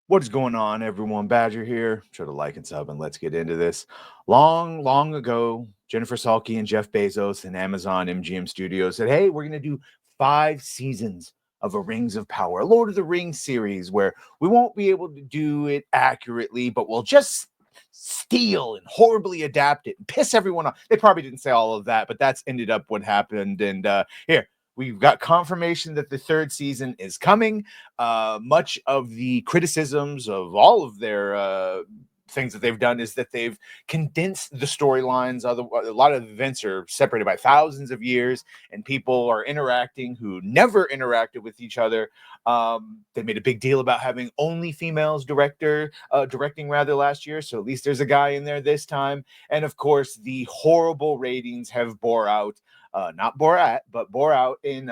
What is going on, everyone? Badger here. Sure to like and sub, and let's get into this. Long, long ago, Jennifer Salke and Jeff Bezos and Amazon MGM Studios said, hey, we're going to do 5 seasons of a Rings of Power, a Lord of the Rings series, where we won't be able to do it accurately, but we'll just steal and horribly adapt it and piss everyone off. They probably didn't say all of that, but that's ended up what happened. And here, we've got confirmation that the 3rd season is coming. Much of the criticisms of all of their things that they've done is that they've condensed the storylines. A lot of events are separated by thousands of years, and people are interacting who never interacted with each other. They made a big deal about having only females directing last year, so at least there's a guy in there this time. And of course, the horrible ratings have bore out. Not Borat, but bore out in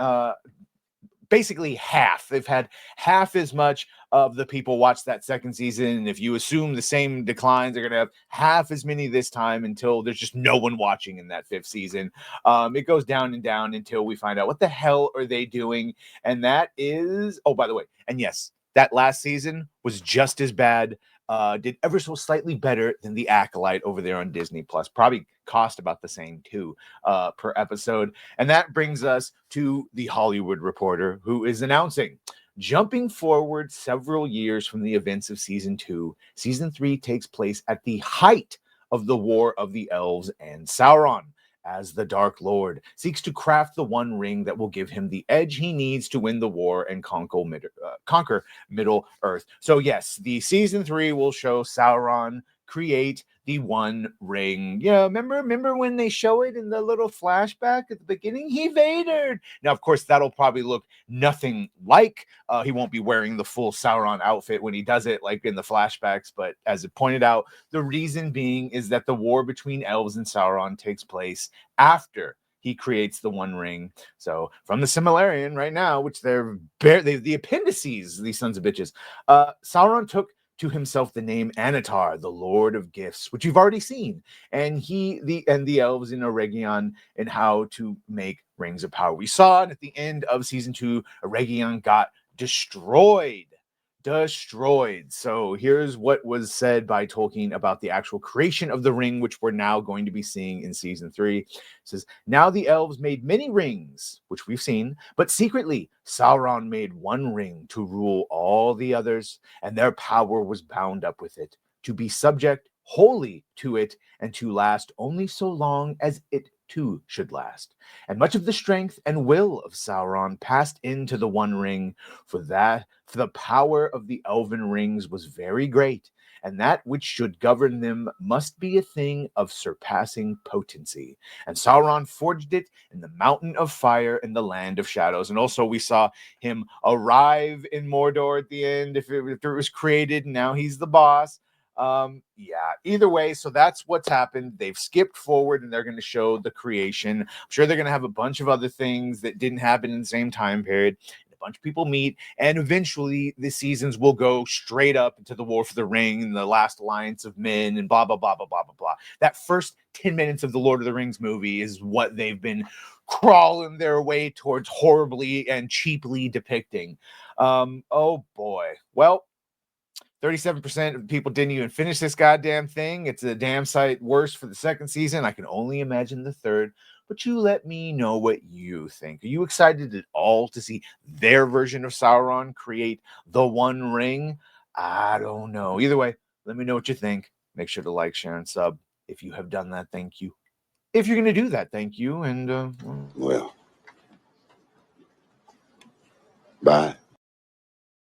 basically half. They've had half as much of the people watch that 2nd season. And if you assume the same declines, they're going to have half as many this time until there's just no one watching in that 5th season. It goes down and down until we find out what the hell are they doing. And that is, oh, by the way, and yes, that last season was just as bad. Did ever so slightly better than The Acolyte over there on Disney Plus. Probably cost about the same too per episode. And that brings us to The Hollywood Reporter, who is announcing, jumping forward several years from the events of season 2, season 3 takes place at the height of the War of the Elves, and Sauron, as the Dark Lord, seeks to craft the one ring that will give him the edge he needs to win the war and conquer Middle Earth. So yes, the season 3 will show Sauron create the one ring. Yeah, remember when they show it in the little flashback at the beginning? He Vadered. Now, of course, that'll probably look nothing like. He won't be wearing the full Sauron outfit when he does it, like in the flashbacks. But as it pointed out, the reason being is that the war between elves and Sauron takes place after he creates the one ring. So from the Silmarillion right now, which they're the appendices, these sons of bitches, Sauron took to himself the name Anatar, the Lord of Gifts, which you've already seen, and the elves in Eregion and how to make rings of power. We saw it at the end of season 2. Eregion got destroyed. So here's what was said by Tolkien about the actual creation of the ring, which we're now going to be seeing in season 3. It says, now the elves made many rings, which we've seen, but secretly Sauron made one ring to rule all the others, and their power was bound up with it, to be subject wholly to it, and to last only so long as it too should last. And much of the strength and will of Sauron passed into the one ring, for the power of the elven rings was very great, and that which should govern them must be a thing of surpassing potency. And Sauron forged it in the mountain of fire in the land of shadows. And also we saw him arrive in Mordor at the end, if it was created, and now he's the boss. Either way, so that's what's happened. They've skipped forward and they're going to show the creation. I'm sure they're going to have a bunch of other things that didn't happen in the same time period. A bunch of people meet, and eventually the seasons will go straight up into the War for the Ring and the Last Alliance of Men and blah blah blah blah blah blah blah. That first 10 minutes of the Lord of the Rings movie is what they've been crawling their way towards horribly and cheaply depicting. Oh boy. Well, 37% of people didn't even finish this goddamn thing. It's a damn sight worse for the 2nd season. I can only imagine the 3rd. But you let me know what you think. Are you excited at all to see their version of Sauron create the One Ring? I don't know. Either way, let me know what you think. Make sure to like, share, and sub. If you have done that, thank you. If you're going to do that, thank you. And Well, bye.